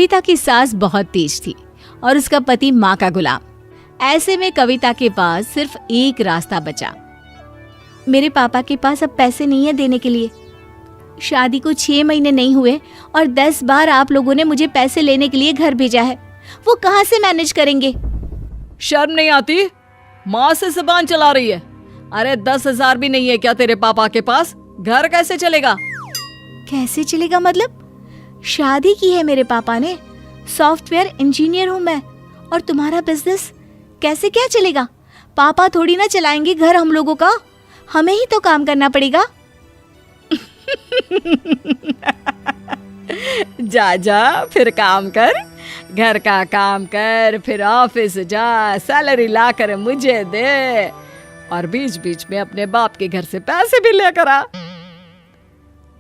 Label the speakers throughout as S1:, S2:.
S1: कविता की सास बहुत तेज थी और उसका पति माँ का गुलाम। ऐसे में कविता के पास सिर्फ एक रास्ता बचा। मेरे पापा के पास अब पैसे नहीं है देने के लिए। शादी को 6 महीने नहीं हुए और 10 बार आप लोगों ने मुझे पैसे लेने के लिए घर भेजा है। वो कहाँ से मैनेज करेंगे?
S2: शर्म नहीं आती? माँ से ज़बान चला रही है। अरे 10,000 भी नहीं है क्या तेरे पापा के पास? घर कैसे चलेगा?
S1: कैसे चलेगा मतलब? शादी की है मेरे पापा ने। सॉफ्टवेयर इंजीनियर हूँ मैं। और तुम्हारा बिजनेस कैसे क्या चलेगा? पापा थोड़ी ना चलाएंगे घर हम लोगों का, हमें ही तो काम करना पड़ेगा।
S2: जा जा फिर काम कर, घर का काम कर, फिर ऑफिस जा, सैलरी ला कर मुझे दे और बीच बीच में अपने बाप के घर से पैसे भी लेकर आ।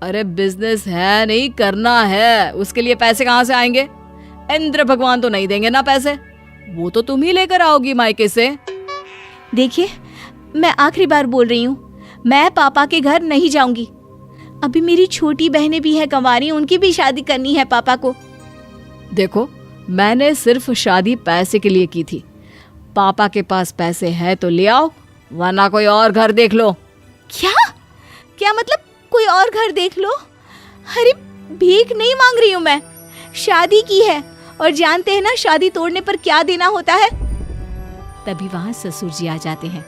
S2: अरे बिजनेस है नहीं, करना है, उसके लिए पैसे कहाँ से आएंगे? इंद्र भगवान तो नहीं देंगे ना पैसे, वो तो तुम ही लेकर आओगी मायके से।
S1: देखिए, मैं आखिरी बार बोल रही हूँ, मैं पापा के घर नहीं जाऊंगी। अभी मेरी छोटी बहनें भी हैं कंवारी, उनकी भी शादी करनी है पापा को।
S2: देखो, मैंने सिर्फ शादी पैसे के लिए की थी। पापा के पास पैसे है तो ले आओ, वरना कोई और घर देख लो।
S1: क्या क्या मतलब कोई और घर देख लो? अरे भीख नहीं मांग रही हूँ मैं, शादी की है और जानते हैं ना शादी तोड़ने पर क्या देना होता है। तभी वहां ससुर जी आ जाते हैं।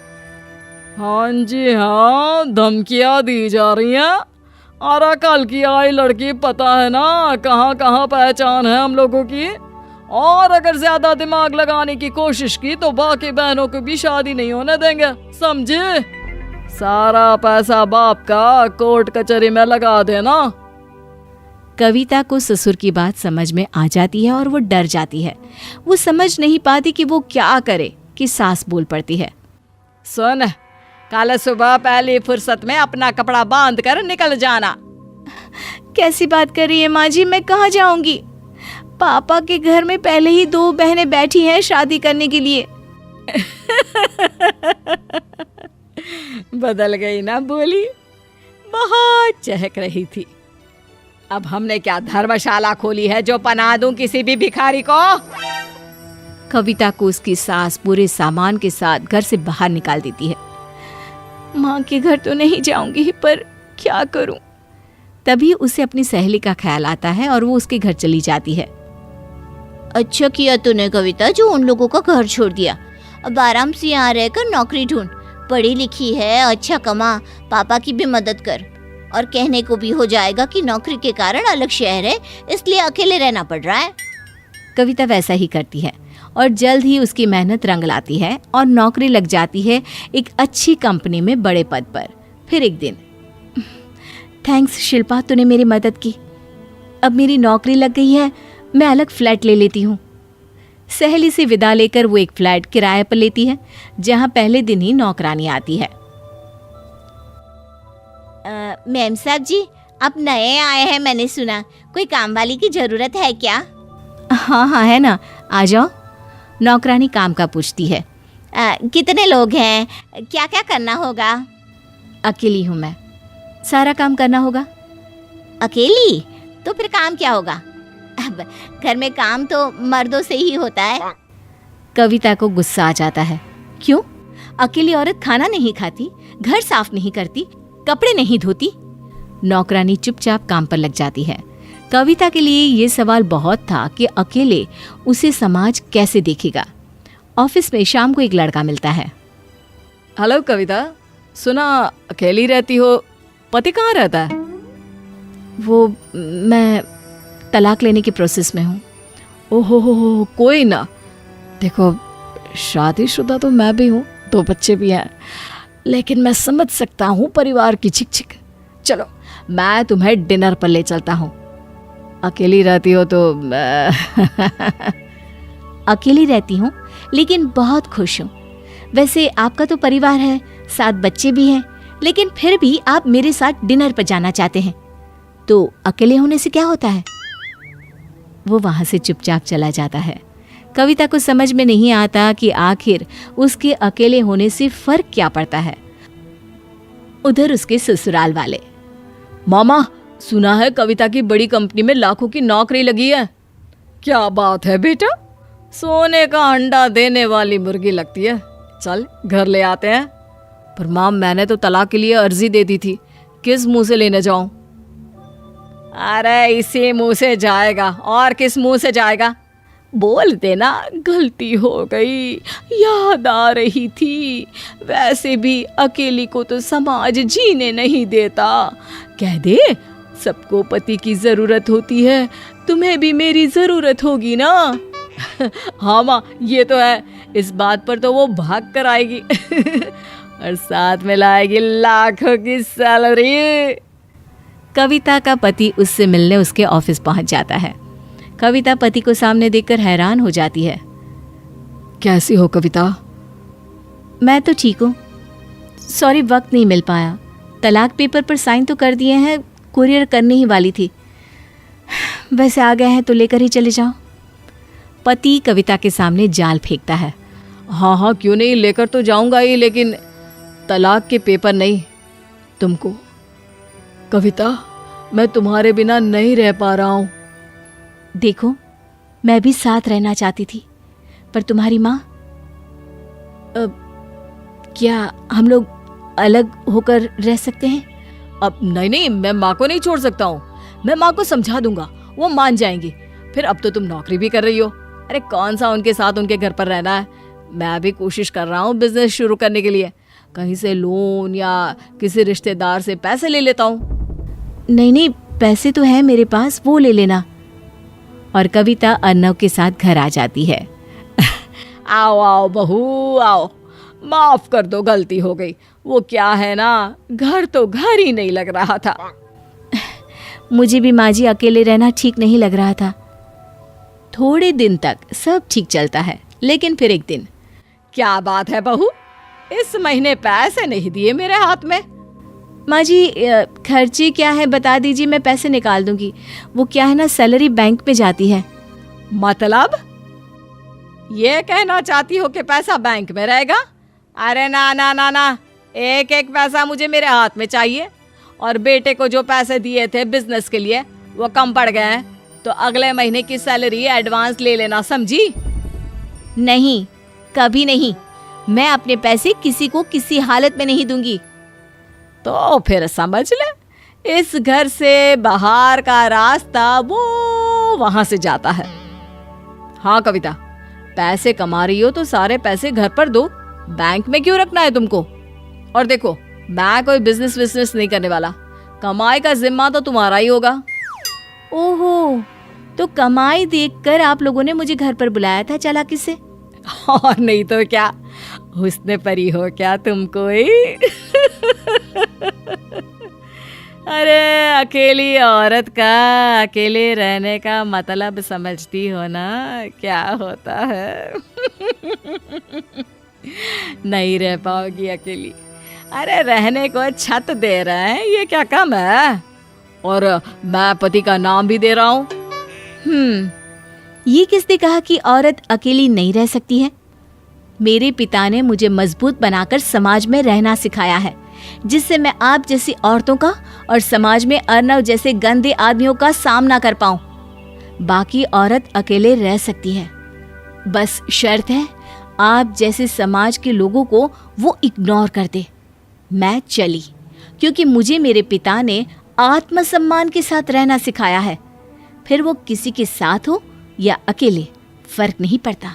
S2: हाँ जी हाँ, धमकियाँ दी जा रही हैं। और कल की आई लड़की पता है ना कहाँ कहाँ पहचान है हम लोगों की। और अगर ज्यादा दिमाग लगाने की कोशिश की तो बाकी बहनों को भी शादी नहीं होने देंगे, समझे? सारा पैसा बाप का कोर्ट कचहरी में लगा देना।
S1: कविता को ससुर की बात समझ में आ जाती है और वो डर जाती है। वो समझ नहीं पाती कि वो क्या करे कि सास बोल पड़ती है।
S2: सुन, कल सुबह पहली फुर्सत में अपना कपड़ा बांध कर निकल जाना।
S1: कैसी बात कर रही है माँ जी, मैं कहाँ जाऊंगी? पापा के घर में पहले ही 2 बहनें बैठी हैं शादी करने के लिए।
S2: बदल गई ना बोली, बहुत चहक रही थी। अब हमने क्या धर्मशाला खोली है जो पनाह दूं किसी भी भिखारी को?
S1: कविता को उसकी सास पूरे सामान के साथ घर से बाहर निकाल देती है। माँ के घर तो नहीं जाऊंगी, पर क्या करूं? तभी उसे अपनी सहेली का ख्याल आता है और वो उसके घर चली जाती है। अच्छा किया तूने कविता, जो उन लोगों का घर छोड़ दिया। अब आराम से यहाँ रहकर नौकरी ढूंढ। पढ़ी लिखी है, अच्छा कमा, पापा की भी मदद कर। और कहने को भी हो जाएगा कि नौकरी के कारण अलग शहर है, इसलिए अकेले रहना पड़ रहा है। कविता वैसा ही करती है और जल्द ही उसकी मेहनत रंग लाती है और नौकरी लग जाती है एक अच्छी कंपनी में बड़े पद पर। फिर एक दिन, थैंक्स शिल्पा, तूने मेरी मदद की। अब मेरी नौकरी लग गई है, मैं अलग फ्लैट ले लेती हूँ। सहेली से विदा लेकर वो एक फ्लैट किराए पर लेती है, जहाँ पहले दिन ही नौकरानी आती है। मैम साहब जी, आप नए आए हैं मैंने सुना, कोई काम वाली की जरूरत है क्या? हाँ हाँ है ना, आ जाओ। नौकरानी काम का पूछती है। कितने लोग हैं, क्या क्या करना होगा? अकेली हूँ मैं, सारा काम करना होगा। अकेली? तो फिर काम क्या होगा? अब घर में काम तो मर्दों से ही होता है। कविता को गुस्सा आ जाता है। क्यों? अकेली औरत खाना नहीं खाती, घर साफ नहीं करती, कपड़े नहीं धोती? नौकरानी चुपचाप काम पर लग जाती है। कविता के लिए ये सवाल बहुत था कि अकेले उसे समाज कैसे देखेगा। ऑफिस में शाम को एक लड़का मिलता है।
S2: हेलो कविता, सुना अकेली रहती हो, पति कहाँ रहता है?
S1: वो मैं तलाक लेने के प्रोसेस में हूँ।
S2: ओहो, कोई ना। देखो, शादीशुदा तो मैं भी हूँ, 2 बच्चे भी हैं, लेकिन मैं समझ सकता हूँ परिवार की चिक। चलो, मैं तुम्हें डिनर पर ले चलता हूँ। अकेली रहती हो तो
S1: अकेली रहती हूँ, लेकिन बहुत खुश हूँ। वैसे आपका तो परिवार है, 7 बच्चे भी हैं, लेकिन फिर भी आप मेरे साथ डिनर पर जाना चाहते हैं, तो अकेले होने से क्या होता है? वो वहां से चुपचाप चला जाता है। कविता को समझ में नहीं आता कि आखिर उसके अकेले होने से फर्क क्या पड़ता है। उधर उसके ससुराल वाले।
S2: मामा, सुना है कविता की बड़ी कंपनी में लाखों की नौकरी लगी है। क्या बात है बेटा, सोने का अंडा देने वाली मुर्गी लगती है। चल घर ले आते हैं। पर माँ, मैंने तो तलाक के लिए अर्जी दे दी थी, किस मुंह से लेने जाऊं? अरे इसी मुंह से जाएगा, और किस मुंह से जाएगा? बोल देना गलती हो गई, याद आ रही थी, वैसे भी अकेली को तो समाज जीने नहीं देता। कह दे सबको पति की जरूरत होती है, तुम्हें भी मेरी जरूरत होगी ना। हाँ माँ, ये तो है, इस बात पर तो वो भाग कर आएगी और साथ में लाएगी लाखों की सैलरी।
S1: कविता का पति उससे मिलने उसके ऑफिस पहुंच जाता है। कविता पति को सामने देखकर हैरान हो जाती है।
S2: कैसी हो कविता?
S1: मैं तो ठीक हूँ, सॉरी वक्त नहीं मिल पाया। तलाक पेपर पर साइन तो कर दिए हैं, कुरियर करने ही वाली थी। वैसे आ गए हैं तो लेकर ही चले जाओ। पति कविता के सामने जाल फेंकता है।
S2: हाँ हाँ क्यों नहीं, लेकर तो जाऊंगा ही, लेकिन तलाक के पेपर नहीं। तुमको कविता, मैं तुम्हारे बिना नहीं रह पा रहा हूँ।
S1: देखो, मैं भी साथ रहना चाहती थी, पर तुम्हारी माँ। क्या हम लोग अलग होकर रह सकते हैं?
S2: अब नहीं, मैं माँ को नहीं छोड़ सकता हूँ। मैं माँ को समझा दूंगा, वो मान जाएंगी। फिर अब तो तुम नौकरी भी कर रही हो, अरे कौन सा उनके साथ उनके घर पर रहना है। मैं भी कोशिश कर रहा हूँ बिजनेस शुरू करने के लिए, कहीं से लोन या किसी रिश्तेदार से पैसे ले लेता हूँ।
S1: नहीं, पैसे तो हैं मेरे पास, वो ले लेना। और कविता अर्नव के साथ घर आ जाती है।
S2: आओ आओ बहू आओ, माफ कर दो, गलती हो गई। वो क्या है ना, घर तो घर ही नहीं लग रहा था।
S1: मुझे भी माँ जी अकेले रहना ठीक नहीं लग रहा था। थोड़े दिन तक सब ठीक चलता है, लेकिन फिर एक दिन।
S2: क्या बात है बहू, इस महीने पैसे नहीं दिए मेरे हाथ में?
S1: माँ जी खर्चे क्या है बता दीजिए, मैं पैसे निकाल दूंगी। वो क्या है ना, सैलरी बैंक में जाती है।
S2: मतलब ये कहना चाहती हो कि पैसा बैंक में रहेगा? अरे ना ना ना ना, एक एक पैसा मुझे मेरे हाथ में चाहिए। और बेटे को जो पैसे दिए थे बिजनेस के लिए वो कम पड़ गए हैं, तो अगले महीने की सैलरी एडवांस ले लेना, समझी?
S1: नहीं, कभी नहीं। मैं अपने पैसे किसी को किसी हालत में नहीं दूंगी।
S2: तो फिर समझ ले, इस घर से बाहर का रास्ता वो वहां से जाता है। हाँ कविता, पैसे कमा रही हो तो सारे पैसे घर पर दो, बैंक में क्यों रखना है तुमको? और देखो, मैं कोई बिजनेस नहीं करने वाला, कमाई का जिम्मा तो तुम्हारा ही होगा।
S1: ओहो, तो कमाई देखकर आप लोगों ने मुझे घर पर बुलाया था चालाकी से?
S2: और नहीं तो क्या, हुस्न परी हो क्या तुम कोई? अरे अकेली औरत का अकेले रहने का मतलब समझती हो ना, क्या होता है? नहीं रह पाओगी अकेली। अरे रहने को छत दे रहे हैं, ये क्या कम है? और मैं पति का नाम भी दे रहा हूँ।
S1: ये किसने कहा कि औरत अकेली नहीं रह सकती है? मेरे पिता ने मुझे मजबूत बनाकर समाज में रहना सिखाया है, जिससे मैं आप जैसी औरतों का और समाज में अर्नव जैसे गंदे आदमियों का सामना कर पाऊं। बाकी औरत अकेले रह सकती है, बस शर्त है आप जैसे समाज के लोगों को वो इग्नोर कर दे। मैं चली, क्योंकि मुझे मेरे पिता ने आत्मसम्मान के साथ रहना सिखाया है। फिर वो किसी के साथ हो या अकेले, फर्क नहीं पड़ता।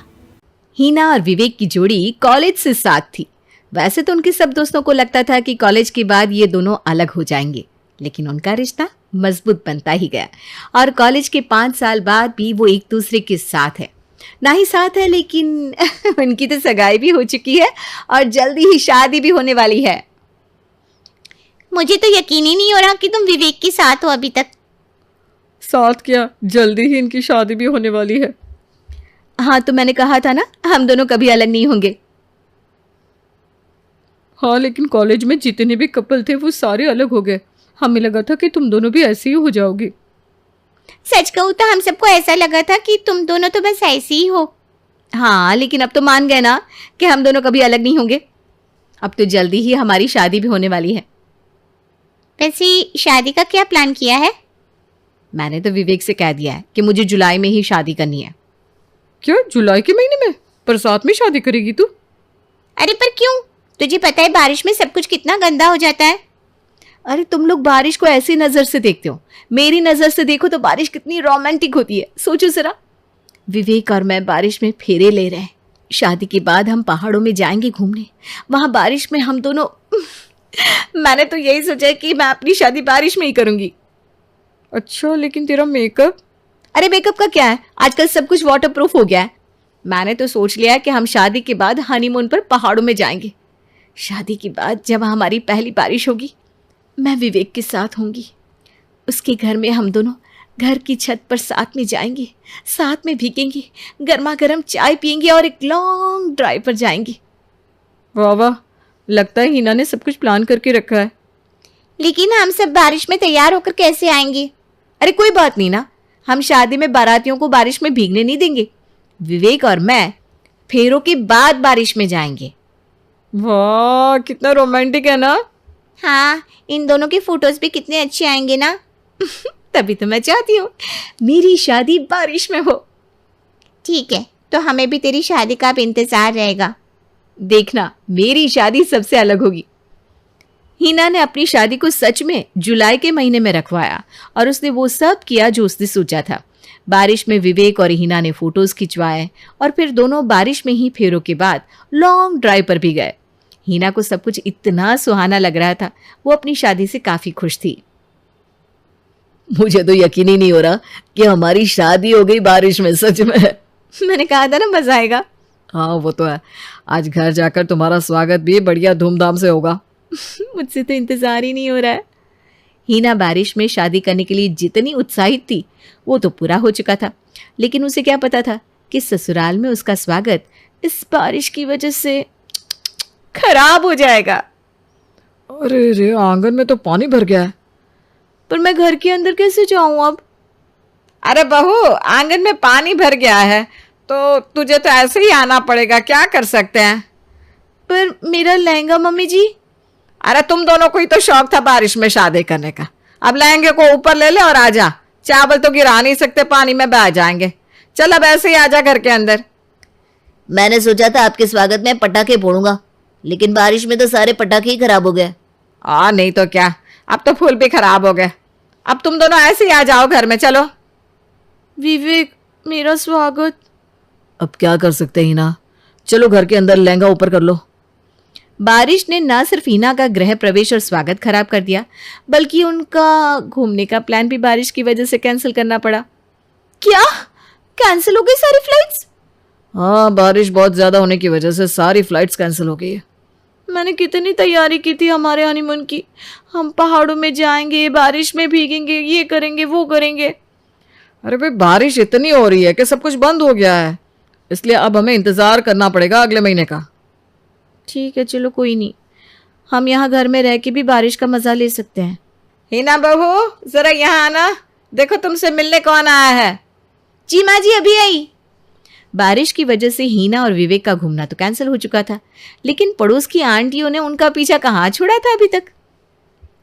S3: हीना और विवेक की जोड़ी कॉलेज से साथ थी। वैसे तो उनके सब दोस्तों को लगता था कि कॉलेज के बाद ये दोनों अलग हो जाएंगे, लेकिन उनका रिश्ता मजबूत बनता ही गया और कॉलेज के 5 साल बाद भी वो एक दूसरे के साथ है। ना ही साथ है, लेकिन उनकी तो सगाई भी हो चुकी है और जल्दी ही शादी भी होने वाली है।
S4: मुझे तो यकीन ही नहीं हो रहा कि तुम विवेक के साथ हो अभी तक।
S2: साथ क्या, जल्दी ही इनकी शादी भी होने वाली है।
S3: हाँ, तो मैंने कहा था ना, हम दोनों कभी अलग नहीं होंगे।
S2: हाँ, लेकिन कॉलेज में जितने भी कपल थे वो सारे अलग हो गए। हमें लगा था कि तुम दोनों भी ऐसे ही हो जाओगी।
S4: सच कहूँ तो हम सबको ऐसा लगा था कि तुम दोनों तो बस ऐसे ही हो।
S3: हाँ, लेकिन अब तो मान गए ना कि हम दोनों कभी अलग नहीं होंगे। अब तो जल्दी ही हमारी शादी भी होने वाली है।
S4: वैसे शादी का क्या प्लान किया है?
S3: मैंने तो विवेक से कह दिया है कि मुझे जुलाई में ही शादी करनी है।
S2: क्या जुलाई के महीने में? बरसात में शादी करेगी तू?
S4: अरे पर क्यों? तुझे पता है बारिश में सब कुछ कितना गंदा हो जाता है।
S3: अरे तुम लोग बारिश को ऐसी नजर से देखते हो, मेरी नजर से देखो तो बारिश कितनी रोमांटिक होती है। सोचो जरा, विवेक और मैं बारिश में फेरे ले रहे हैं। शादी के बाद हम पहाड़ों में जाएंगे घूमने, वहां बारिश में हम दोनों मैंने तो यही सोचा है कि मैं अपनी शादी बारिश में ही करूंगी।
S2: अच्छा, लेकिन तेरा मेकअप?
S3: अरे मेकअप का क्या है, आजकल सब कुछ वाटरप्रूफ हो गया है। मैंने तो सोच लिया है कि हम शादी के बाद हनीमून पर पहाड़ों में जाएंगे। शादी के बाद जब हमारी पहली बारिश होगी, मैं विवेक के साथ होंगी। उसके घर में हम दोनों घर की छत पर साथ में जाएंगे, साथ में भीगेंगे, गर्मा गर्म चाय पियेंगे और एक लॉन्ग ड्राइव पर जाएंगे।
S2: वाह वाह, लगता है हिना ने सब कुछ प्लान करके रखा है।
S4: लेकिन हम सब बारिश में तैयार होकर कैसे आएंगे?
S3: अरे कोई बात नहीं ना, हम शादी में बारातियों को बारिश में भीगने नहीं देंगे। विवेक और मैं फेरों के बाद बारिश में जाएंगे।
S2: वाह, कितना रोमांटिक है ना।
S4: हाँ, इन दोनों के फोटोज भी कितने अच्छे आएंगे ना।
S3: तभी तो मैं चाहती हूँ मेरी शादी बारिश में हो।
S4: ठीक है, तो हमें भी तेरी शादी का अब इंतजार रहेगा।
S3: देखना, मेरी शादी सबसे अलग होगी। हिना ने अपनी शादी को सच में जुलाई के महीने में रखवाया और उसने वो सब किया जो उसने सोचा था। बारिश में विवेक और हिना ने फोटोज खिंचवाए और फिर दोनों बारिश में ही फेरों के बाद लॉन्ग ड्राइव पर भी गए। हिना को सब कुछ इतना सुहाना लग रहा था, वो अपनी शादी से काफी खुश थी।
S5: मुझे तो यकीन ही नहीं हो रहा कि हमारी शादी हो गई बारिश में, सच में।
S3: मैंने कहा था ना मजा आएगा।
S2: हाँ वो तो है, आज घर जाकर तुम्हारा स्वागत भी बढ़िया धूमधाम से होगा।
S3: मुझसे तो इंतजार ही नहीं हो रहा है। हिना बारिश में शादी करने के लिए जितनी उत्साहित थी वो तो पूरा हो चुका था, लेकिन उसे क्या पता था कि ससुराल में उसका स्वागत इस बारिश की वजह से खराब हो जाएगा।
S2: अरे रे, आंगन में तो पानी भर गया है।
S3: पर मैं घर के अंदर कैसे जाऊं अब?
S2: अरे बहू, आंगन में पानी भर गया है तो तुझे तो ऐसे ही आना पड़ेगा, क्या कर सकते हैं।
S3: पर मेरा लहंगा मम्मी जी।
S2: अरे तुम दोनों को ही तो शौक था बारिश में शादी करने का, अब लहंगे को ऊपर ले ले और आजा। चावल तो गिरा नहीं सकते, पानी में बह जाएंगे। चल अब ऐसे ही आजा घर के अंदर।
S5: मैंने सोचा था आपके स्वागत में पटाखे फोड़ूंगा, लेकिन बारिश में तो सारे पटाखे ही खराब हो गए।
S2: नहीं तो क्या, अब तो फूल भी खराब हो गए। अब तुम दोनों ऐसे ही आ जाओ घर में, चलो।
S3: विवेक, मेरा स्वागत।
S5: अब क्या कर सकते हैं हिना, चलो घर के अंदर, लहंगा ऊपर कर लो।
S3: बारिश ने ना सिर्फ हिना का गृह प्रवेश और स्वागत खराब कर दिया, बल्कि उनका घूमने का प्लान भी बारिश की वजह से कैंसिल करना पड़ा। क्या? कैंसिल हो गई सारी फ्लाइट्स?
S2: हाँ, बारिश बहुत ज्यादा होने की वजह से सारी फ्लाइट्स कैंसिल हो गई है।
S3: मैंने कितनी तैयारी की थी हमारे हनीमून की। हम पहाड़ों में जाएंगे, बारिश में भीगेंगे, ये करेंगे वो करेंगे।
S2: अरे भाई, बारिश इतनी हो रही है कि सब कुछ बंद हो गया है, इसलिए अब हमें इंतजार करना पड़ेगा अगले महीने का।
S3: ठीक है, चलो कोई नहीं, हम यहाँ घर में रह के भी बारिश का मजा ले सकते हैं।
S2: हिना बहू, जरा यहाँ आना, देखो तुमसे मिलने कौन आया है।
S3: जी माँ जी, अभी आई। बारिश की वजह से हिना और विवेक का घूमना तो कैंसिल हो चुका था, लेकिन पड़ोस की आंटियों ने उनका पीछा कहाँ छोड़ा था अभी तक।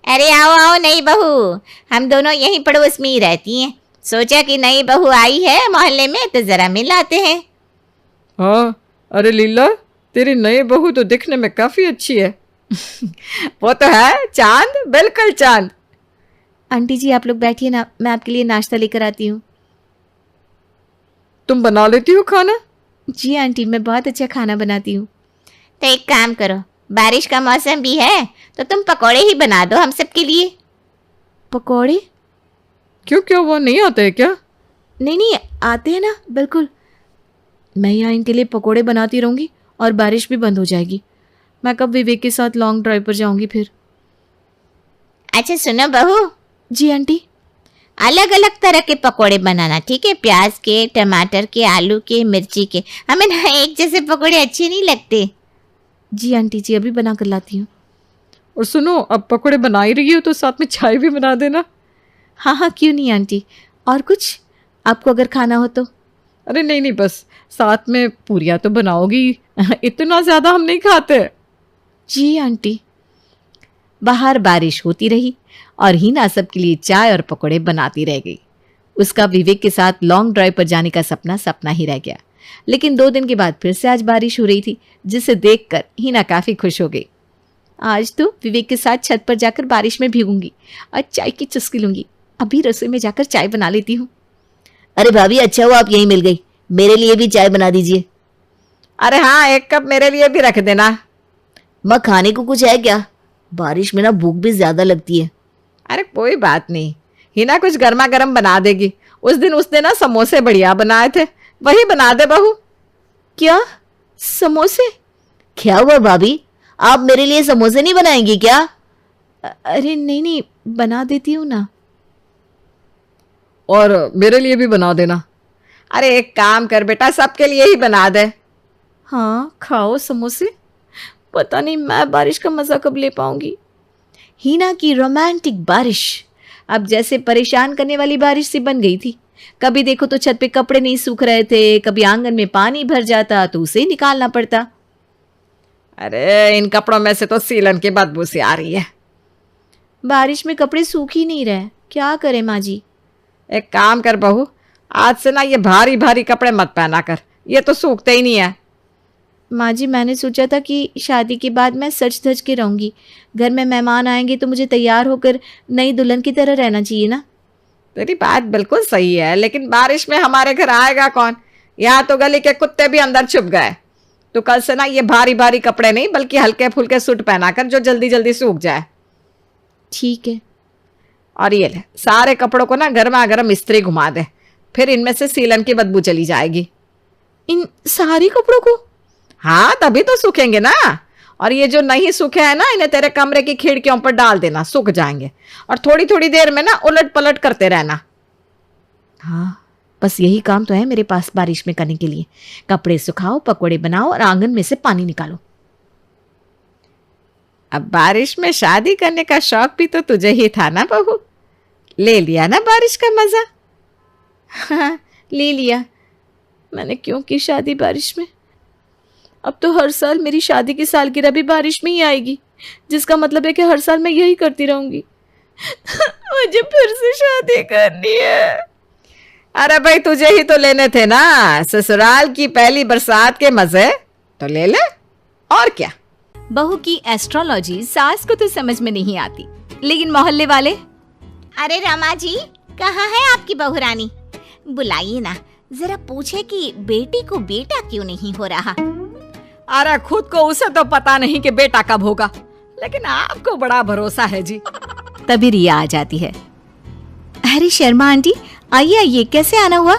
S4: अरे आओ आओ नई बहू, हम दोनों यहीं पड़ोस में ही रहती हैं। सोचा कि नई बहू आई है मोहल्ले में तो जरा मिल आते हैं।
S2: हाँ, अरे लीला, तेरी नई बहू तो दिखने में काफी अच्छी है। वो तो है चांद, बिल्कुल चांद।
S3: आंटी जी आप लोग बैठिए ना, मैं आपके लिए नाश्ता लेकर आती हूँ।
S2: तुम बना लेती हो खाना?
S3: जी आंटी, मैं बहुत अच्छा खाना बनाती हूँ।
S4: तो एक काम करो, बारिश का मौसम भी है तो तुम पकौड़े ही बना दो हम सबके लिए।
S3: पकौड़े?
S2: क्यों, क्या वो नहीं आते है क्या?
S3: नहीं नहीं, आते हैं ना, बिल्कुल। मैं यहाँ इनके लिए पकौड़े बनाती रहूँगी और बारिश भी बंद हो जाएगी। मैं कब विवेक के साथ लॉन्ग ड्राइव पर जाऊँगी फिर।
S4: अच्छा सुनो बहू।
S3: जी आंटी।
S4: अलग अलग तरह के पकोड़े बनाना, ठीक है? प्याज के, टमाटर के, आलू के, मिर्ची के। हमें ना एक जैसे पकोड़े अच्छे नहीं लगते।
S3: जी आंटी जी, अभी बना कर लाती हूँ।
S2: और सुनो, अब पकोड़े बना ही रही हो तो साथ में चाय भी बना देना।
S3: हाँ हाँ, क्यों नहीं आंटी। और कुछ आपको अगर खाना हो तो?
S2: अरे नहीं नहीं, बस साथ में पूरियाँ तो बनाओगी। इतना ज्यादा हम नहीं खाते।
S3: जी आंटी। बाहर बारिश होती रही और हिना सबके लिए चाय और पकौड़े बनाती रह गई। उसका विवेक के साथ लॉन्ग ड्राइव पर जाने का सपना सपना ही रह गया। लेकिन 2 दिन के बाद फिर से आज बारिश हो रही थी, जिसे देखकर हिना काफी खुश हो गई। आज तो विवेक के साथ छत पर जाकर बारिश में भीगूंगी और चाय की चुस्की लूंगी। अभी रसोई में जाकर चाय बना लेती हूँ।
S5: अरे भाभी, अच्छा हुआ आप यहीं मिल गई, मेरे लिए भी चाय बना दीजिए।
S2: अरे हाँ, 1 कप मेरे लिए भी रख देना।
S5: माँ, खाने को कुछ है क्या? बारिश में ना भूख भी ज्यादा लगती है।
S2: अरे कोई बात नहीं, हिना कुछ गर्मा गर्म बना देगी। उस दिन उसने ना समोसे बढ़िया बनाए थे, वही बना दे बहू।
S3: क्या समोसे?
S5: क्या हुआ भाभी, आप मेरे लिए समोसे नहीं बनाएंगी क्या?
S3: अरे नहीं नहीं, बना देती हूँ ना।
S2: और मेरे लिए भी बना देना। अरे एक काम कर बेटा, सबके लिए ही बना दे।
S3: हाँ, खाओ समोसे। पता नहीं मैं बारिश का मजा कब ले पाऊंगी। हिना की रोमांटिक बारिश अब जैसे परेशान करने वाली बारिश सी बन गई थी। कभी देखो तो छत पे कपड़े नहीं सूख रहे थे, कभी आंगन में पानी भर जाता तो उसे निकालना पड़ता।
S2: अरे इन कपड़ों में से तो सीलन की बदबू सी आ रही है।
S3: बारिश में कपड़े सूख ही नहीं रहे, क्या करें माँ जी?
S2: एक काम कर बहू, आज से ना ये भारी भारी कपड़े मत पहना कर, ये तो सूखते ही नहीं है।
S3: माँ जी, मैंने सोचा था कि शादी के बाद मैं सच धज के रहूंगी। घर में मेहमान आएंगे तो मुझे तैयार होकर नई दुल्हन की तरह रहना चाहिए ना।
S2: तेरी बात बिल्कुल सही है, लेकिन बारिश में हमारे घर आएगा कौन? यहाँ तो गली के कुत्ते भी अंदर छुप गए। तो कल से ना ये भारी भारी कपड़े नहीं, बल्कि हल्के फुल्के सूट पहना कर, जो जल्दी जल्दी सूख जाए।
S3: ठीक है।
S2: और ये ले, सारे कपड़ों को ना गर्मा गर्म इस्त्री घुमा दे, फिर इनमें से सीलन की बदबू चली जाएगी।
S3: इन सारे कपड़ों को?
S2: हाँ, तभी तो सूखेंगे ना। और ये जो नहीं सूखे हैं ना, इन्हें तेरे कमरे की खिड़कियों पर डाल देना, सूख जाएंगे। और थोड़ी थोड़ी देर में ना उलट पलट करते रहना।
S3: हाँ, बस यही काम तो है मेरे पास बारिश में करने के लिए। कपड़े सुखाओ, पकौड़े बनाओ और आंगन में से पानी निकालो।
S2: अब बारिश में शादी करने का शौक भी तो तुझे ही था ना बहू, ले लिया ना बारिश का मजा।
S3: हाँ, ले लिया। मैंने क्यों की शादी बारिश में? अब तो हर साल मेरी शादी की सालगिरह भी बारिश में ही आएगी, जिसका मतलब है कि हर साल मैं यही करती रहूंगी। मुझे फिर से शादी करनी है।
S2: अरे भाई, तुझे ही तो लेने थे ना ससुराल की पहली बरसात के मजे, तो ले ले, और क्या।
S1: बहू की एस्ट्रोलॉजी सास को तो समझ में नहीं आती, लेकिन मोहल्ले वाले।
S4: अरे रमा जी, कहाँ है आपकी बहू रानी? बुलाइए ना, जरा पूछे कि बेटी को बेटा क्यों नहीं हो रहा।
S2: अरे खुद को उसे तो पता नहीं कि बेटा कब होगा, लेकिन आपको बड़ा भरोसा है जी।
S1: तभी रिया आ जाती है। अरे शर्मा आंटी, आइए आइए, कैसे आना हुआ?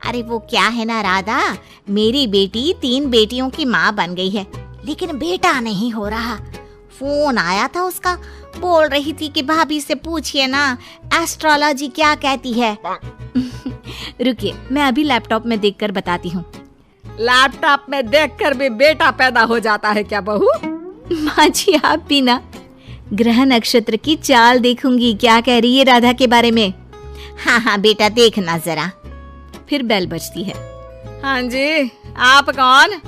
S4: अरे वो क्या है ना राधा, मेरी बेटी 3 बेटियों की माँ बन गई है, लेकिन बेटा नहीं हो रहा। फोन आया था उसका, बोल रही थी कि भाभी से पूछिए ना एस्ट्रोलॉजी क्या कहती है।
S1: रुकिए, मैं अभी लैपटॉप में देखकर बताती हूँ।
S2: लैपटॉप में देखकर भी बेटा पैदा हो जाता है क्या बहू?
S1: माँ जी, आप भी ना। ग्रह नक्षत्र की चाल देखूंगी, क्या कह रही है राधा के बारे में।
S4: हाँ हाँ बेटा, देखना जरा।
S1: फिर बेल बजती है।
S2: हाँ जी, आप कौन?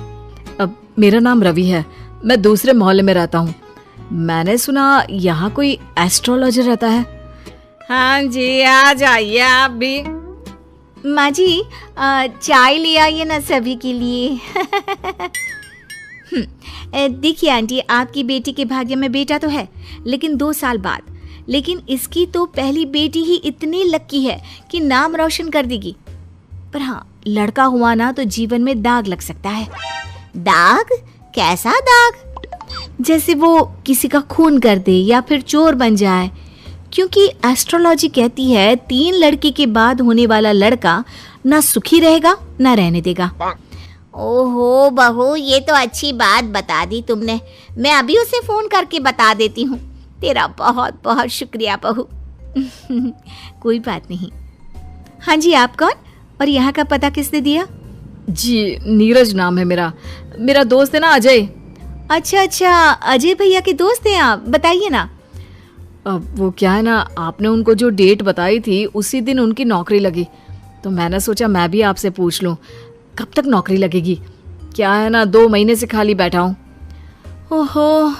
S3: अब मेरा नाम रवि है, मैं दूसरे मोहल्ले में रहता हूँ। मैंने सुना यहाँ कोई एस्ट्रोलॉजर रहता है।
S2: हाँ जी, आ जाइए आप भी।
S1: माँ जी, चाय ले आइए ना सभी के लिए। देखिए आंटी, आपकी बेटी के भाग्य में बेटा तो है, लेकिन 2 साल बाद। लेकिन इसकी तो पहली बेटी ही इतनी लकी है कि नाम रोशन कर देगी। पर हाँ, लड़का हुआ ना तो जीवन में दाग लग सकता है।
S4: दाग? कैसा दाग?
S1: जैसे वो किसी का खून कर दे या फिर चोर बन जाए, क्योंकि एस्ट्रोलॉजी कहती है 3 लड़के के बाद होने वाला लड़का ना सुखी रहेगा ना रहने देगा।
S4: ओहो बहू, ये तो अच्छी बात बता दी तुमने। मैं अभी उसे फोन करके बता देती हूँ। तेरा बहुत बहुत शुक्रिया बहू।
S1: कोई बात नहीं। हाँ जी, आप कौन और यहाँ का पता किसने दिया?
S3: जी, नीरज नाम है मेरा दोस्त है ना अजय।
S1: अच्छा अच्छा, अजय भैया के दोस्त हैं आप, बताइए ना।
S3: अब वो क्या है ना, आपने उनको जो डेट बताई थी उसी दिन उनकी नौकरी लगी, तो मैंने सोचा मैं भी आपसे पूछ लूं कब तक नौकरी लगेगी। क्या है ना, 2 महीने से खाली बैठा हूँ।
S1: ओहो,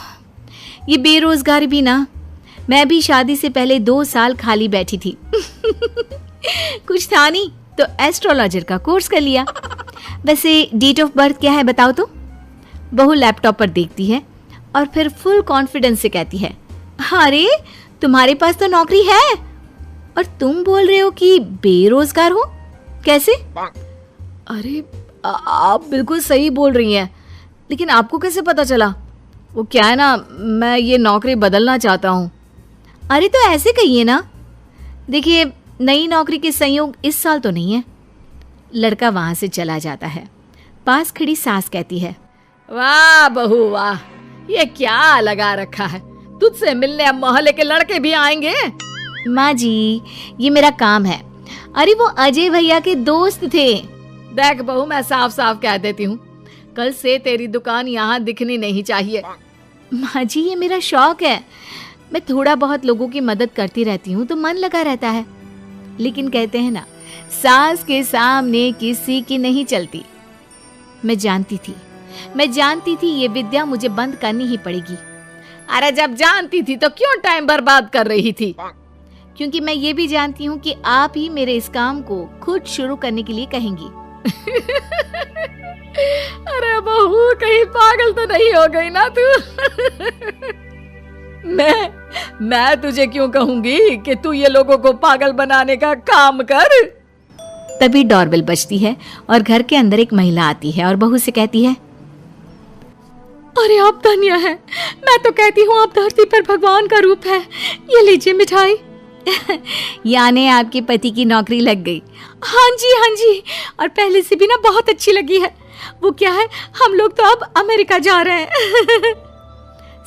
S1: ये बेरोजगारी भी ना। मैं भी शादी से पहले 2 साल खाली बैठी थी।
S3: कुछ था नहीं तो एस्ट्रोलॉजर का कोर्स कर लिया। वैसे डेट ऑफ बर्थ क्या है बताओ तो? बहू लैपटॉप पर देखती है और फिर फुल कॉन्फिडेंस से कहती है, अरे तुम्हारे पास तो नौकरी है और तुम बोल रहे हो कि बेरोजगार हो, कैसे? अरे आप बिल्कुल सही बोल रही हैं, लेकिन आपको कैसे पता चला? वो क्या है ना, मैं ये नौकरी बदलना चाहता हूँ। अरे तो ऐसे कहिए ना। देखिए, नई नौकरी के संयोग इस साल तो नहीं है। लड़का वहां से चला जाता है। पास खड़ी सास कहती है,
S2: वाह बहू वाह, ये क्या लगा रखा है, तुझसे मिलने अब मोहल्ले के लड़के भी आएंगे।
S3: माँ जी, ये मेरा काम है। अरे वो अजय भैया के दोस्त थे।
S2: देख बहू, मैं साफ साफ कह देती हूँ, कल से तेरी दुकान यहाँ दिखनी नहीं चाहिए।
S3: माँ जी, ये मेरा शौक है। मैं थोड़ा बहुत लोगों की मदद करती रहती हूँ तो मन लगा रहता है। लेकिन कहते हैं ना, सास के सामने किसी की नहीं चलती। मैं जानती थी ये विद्या मुझे बंद करनी ही पड़ेगी।
S2: अरे जब जानती थी तो क्यों टाइम बर्बाद कर रही थी?
S3: क्योंकि मैं ये भी जानती हूँ कि आप ही मेरे इस काम को खुद शुरू करने के लिए कहेंगी।
S2: अरे बहू, कहीं पागल तो नहीं हो गई ना तू? मैं तुझे क्यों कहूंगी कि तू ये लोगों को पागल बनाने का काम कर।
S3: तभी डोरबेल बजती है और घर के अंदर एक महिला आती है और बहू से कहती है,
S1: अरे आप धन्य हैं। मैं तो कहती हूँ आप धरती पर भगवान का रूप है। ये लीजिए मिठाई।
S3: यानी आपके पति की नौकरी लग गई?
S1: हाँ जी, और पहले से भी ना बहुत अच्छी लगी है। वो क्या है, हम लोग तो अब अमेरिका जा रहे हैं।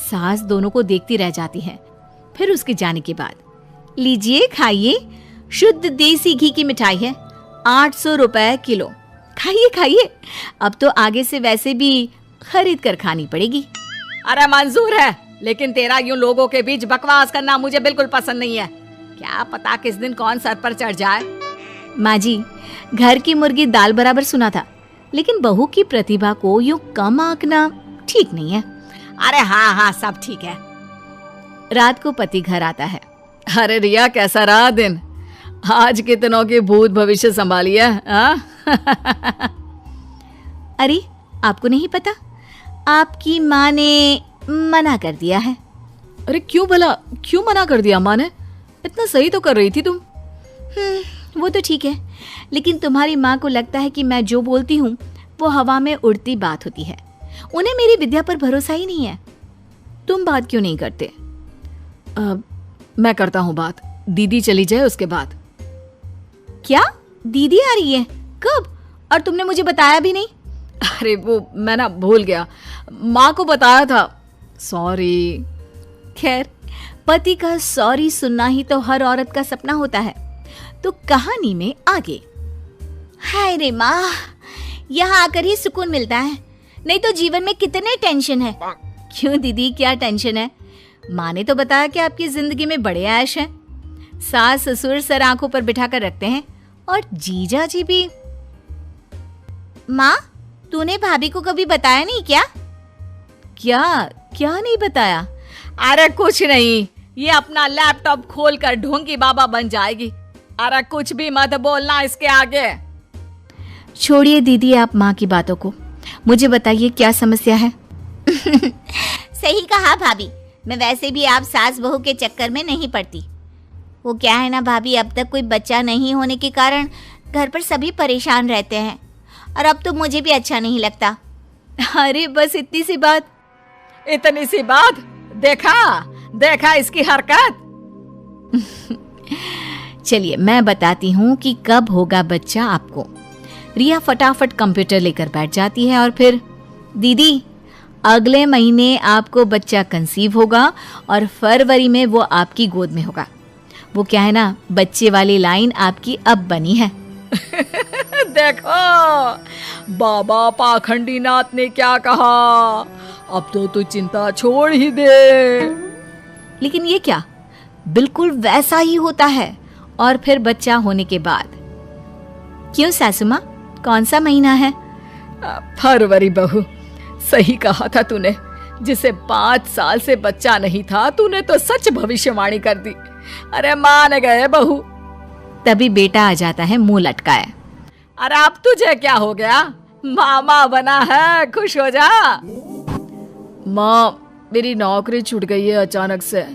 S3: सास दोनों को देखती रह जाती है। फिर उसके जाने के बाद, लीजिए खाइए, शुद्ध देसी घी की मिठाई है, 800 रुपए किलो। खाइए। अब तो आगे से वैसे भी खरीद कर खानी पड़ेगी।
S2: अरे मंजूर है, लेकिन तेरा यूं लोगों के बीच बकवास करना मुझे बिल्कुल पसंद नहीं है। क्या पता किस दिन कौन सर पर चढ़ जाए।
S3: माँ जी, घर की मुर्गी दाल बराबर सुना था, लेकिन बहू की प्रतिभा को यूं कम आंकना ठीक नहीं है।
S2: अरे हाँ, सब ठीक है।
S3: रात को पति घर आता है।
S2: अरे रिया, कैसा रहा दिन? आज कितनों की भूत भविष्य संभाली है।
S3: अरे आपको नहीं पता, आपकी माँ ने मना कर दिया है।
S2: अरे क्यों भला, क्यों मना कर दिया माँ ने? इतना सही तो कर रही थी तुम।
S3: वो तो ठीक है, लेकिन तुम्हारी माँ को लगता है कि मैं जो बोलती हूँ वो हवा में उड़ती बात होती है। उन्हें मेरी विद्या पर भरोसा ही नहीं है। तुम बात क्यों नहीं करते?
S2: मैं करता हूँ बात, दीदी चली जाए उसके बाद।
S3: क्या दीदी आ रही है? कब? और तुमने मुझे बताया भी नहीं।
S2: अरे वो मैं ना भूल गया, माँ को बताया था, सॉरी।
S3: खैर, पति का सॉरी सुनना ही तो हर औरत का सपना होता है। तो कहानी में आगे। हाय रे माँ, यहाँ आकर ही सुकून मिलता है, नहीं तो जीवन में कितने टेंशन है। क्यों दीदी, क्या टेंशन है? माँ ने तो बताया कि आपकी जिंदगी में बड़े ऐश हैं। सास ससुर सर आंखों पर बिठा कर रखते हैं और जीजा जी भी। माँ, तूने भाभी को कभी बताया नहीं क्या? क्या नहीं बताया?
S2: अरे कुछ नहीं, ये अपना लैपटॉप खोलकर ढोंगी बाबा बन जाएगी। अरे कुछ भी मत बोलना इसके आगे।
S3: छोड़िए दीदी आप माँ की बातों को, मुझे बताइए क्या समस्या है?
S4: सही कहा भाभी, मैं वैसे भी आप सास बहू के चक्कर में नहीं पड़ती। वो क्या है ना भाभी, अब तक कोई बच्चा नहीं होने के कारण घर पर सभी परेशान रहते हैं और अब तो मुझे भी अच्छा नहीं लगता।
S3: अरे बस इतनी सी बात?
S2: इतनी सी बात? देखा इसकी हरकत।
S3: चलिए मैं बताती हूँ कि कब होगा बच्चा आपको। रिया फटाफट कंप्यूटर लेकर बैठ जाती है और फिर, दीदी अगले महीने आपको बच्चा कंसीव होगा और फरवरी में वो आपकी गोद में होगा। वो क्या है ना, बच्चे वाली लाइन आपकी अब बनी है।
S2: देखो बाबा पाखंडी नाथ ने क्या कहा, अब तो तू चिंता छोड़ ही दे।
S3: लेकिन ये क्या, बिल्कुल वैसा ही होता है। और फिर बच्चा होने के बाद। क्यों सासू माँ, कौन सा महीना है?
S2: फरवरी बहू, सही कहा था तूने। जिसे 5 साल से बच्चा नहीं था, तूने तो सच भविष्यवाणी कर दी। अरे मान गए बहू।
S3: तभी बेटा आ जाता है मुंह लटकाए।
S2: अरे अब तुझे क्या हो गया? मामा बना है, खुश हो जा। माँ, मेरी नौकरी छूट गई है अचानक से।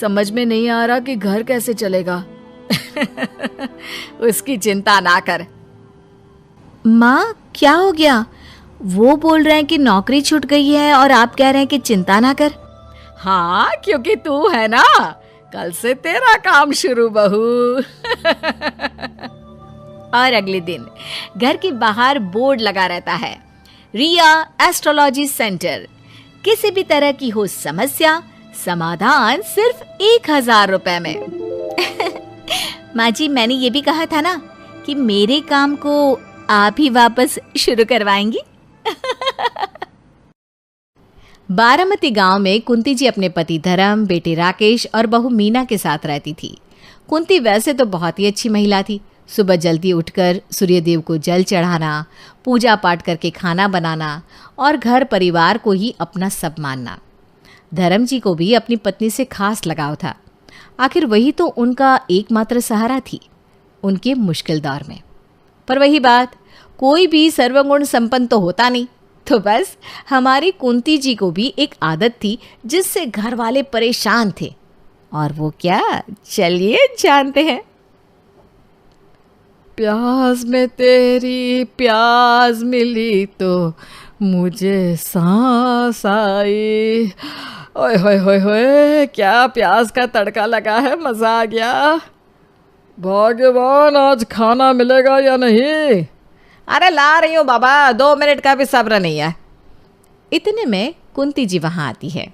S2: समझ में नहीं आ रहा कि घर कैसे चलेगा। उसकी चिंता ना कर।
S3: माँ, क्या हो गया? वो बोल रहे हैं कि नौकरी छूट गई है और आप कह रहे हैं कि चिंता ना कर।
S2: हाँ, क्योंकि तू है ना, कल से तेरा काम शुरू बहू।
S3: और अगले दिन घर के बाहर बोर्ड लगा रहता है, रिया एस्ट्रोलॉजी सेंटर। किसी भी तरह की हो समस्या, समाधान सिर्फ 1000 रुपए में। माँ जी, मैंने ये भी कहा था ना कि मेरे काम को आप ही वापस शुरू करवाएंगी। बारामती गांव में कुंती जी अपने पति धर्म, बेटे राकेश और बहू मीना के साथ रहती थी। कुंती वैसे तो बहुत ही अच्छी महिला थी। सुबह जल्दी उठकर सूर्यदेव को जल चढ़ाना, पूजा पाठ करके खाना बनाना और घर परिवार को ही अपना सब मानना। धर्म जी को भी अपनी पत्नी से खास लगाव था। आखिर वही तो उनका एकमात्र सहारा थी उनके मुश्किल दौर में। पर वही बात, कोई भी सर्वगुण संपन्न तो होता नहीं। तो बस हमारी कुंती जी को भी एक आदत थी जिससे घर वाले परेशान थे। और वो क्या, चलिए जानते हैं।
S2: प्यास में तेरी प्यास मिली तो मुझे सांस आई। ओए होए होए होए, क्या प्यास का तड़का लगा है, मजा आ गया। भगवान, आज खाना मिलेगा या नहीं? अरे ला रही हूँ बाबा, 2 मिनट का भी सब्र नहीं है।
S3: इतने में कुंती जी वहां आती है।